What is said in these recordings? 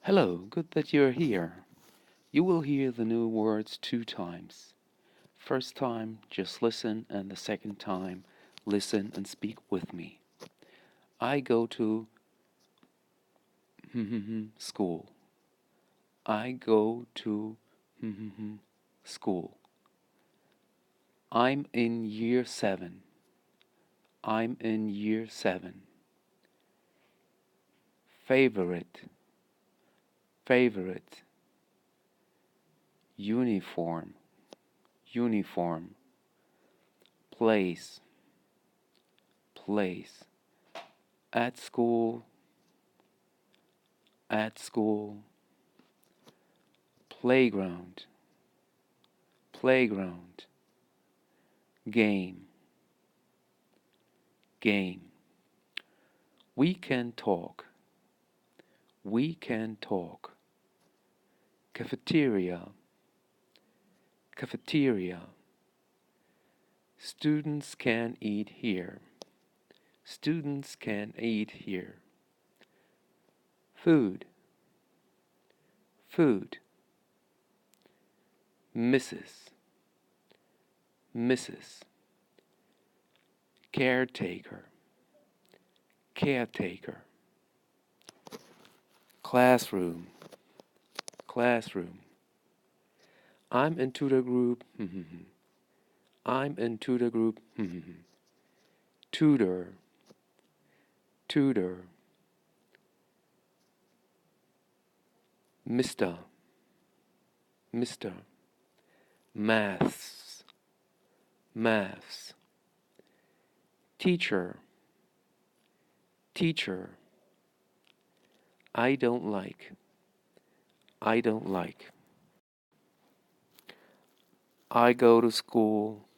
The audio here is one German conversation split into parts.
Hello, good that you're here. You will hear the new words 2 times. First time, just listen, and the second time, listen and speak with me. I go to school. I go to school. I'm in year 7. I'm in year 7. Favorite, favorite. Uniform, uniform. Place, place. At school, at school. Playground, playground. Game, game. We can talk, we can talk. Cafeteria, cafeteria. Students can eat here, students can eat here. Food, food. Mrs., Mrs. Caretaker, caretaker. Classroom, classroom. I'm in tutor group. I'm in tutor group. Tutor, tutor. Mr., Mr. Maths, maths. Teacher, teacher. I don't like, I don't like. I go to school,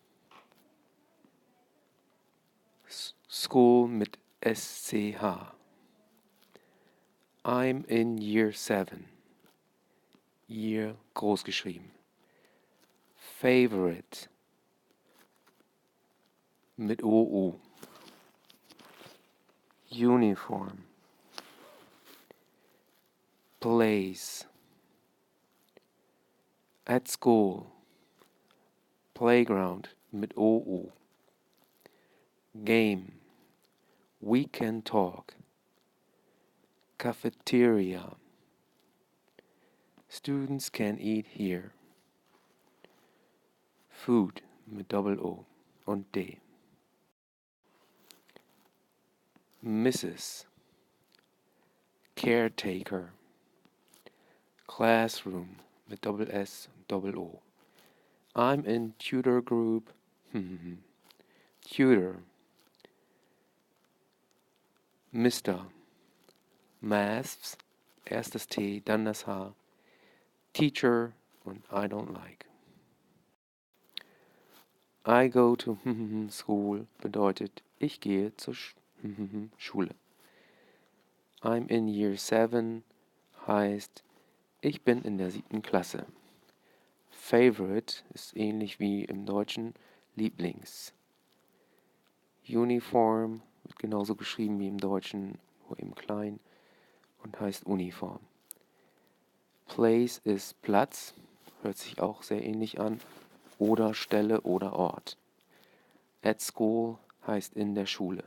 school mit SCH. I'm in year 7. Year groß geschrieben. Favorite mit OU. Uniform. Place. At school. Playground mit OU. Game. We can talk. Cafeteria. Students can eat here. Food mit Doppel-O und D. Mrs. Caretaker. Classroom mit Doppel-S und Doppel-O. I'm in tutor group. Tutor. Mr. Maths. Erstes T, dann das H. Teacher und I don't like. I go to school bedeutet, ich gehe zur Schule. I'm in year 7 heißt, ich bin in der 7. Klasse. Favorite ist ähnlich wie im Deutschen Lieblings. Uniform wird genauso geschrieben wie im Deutschen, nur eben klein und heißt Uniform. Place ist Platz, hört sich auch sehr ähnlich an, oder Stelle oder Ort. At school heißt in der Schule.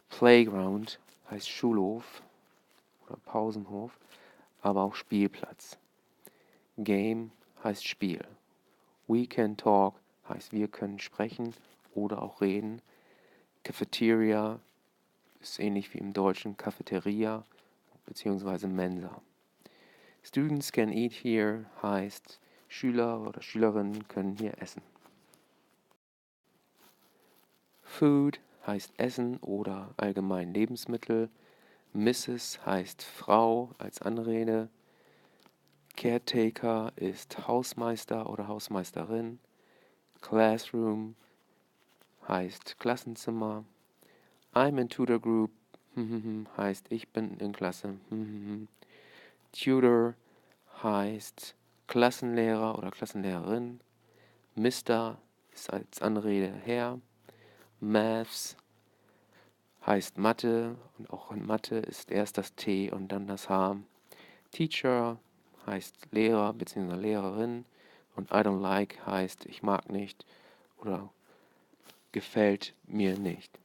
Playground heißt Schulhof oder Pausenhof, aber auch Spielplatz. Game heißt Spiel. We can talk heißt wir können sprechen oder auch reden. Cafeteria ist ähnlich wie im Deutschen Cafeteria bzw. Mensa. Students can eat here heißt Schüler oder Schülerinnen können hier essen. Food heißt Essen oder allgemein Lebensmittel. Mrs. heißt Frau als Anrede. Caretaker ist Hausmeister oder Hausmeisterin. Classroom heißt Klassenzimmer. I'm in tutor group heißt ich bin in Klasse. Tutor heißt Klassenlehrer oder Klassenlehrerin. Mr. ist als Anrede Herr. Maths heißt Mathe und auch in Mathe ist erst das T und dann das H. Teacher heißt Lehrer bzw. Lehrerin und I don't like heißt ich mag nicht oder gefällt mir nicht.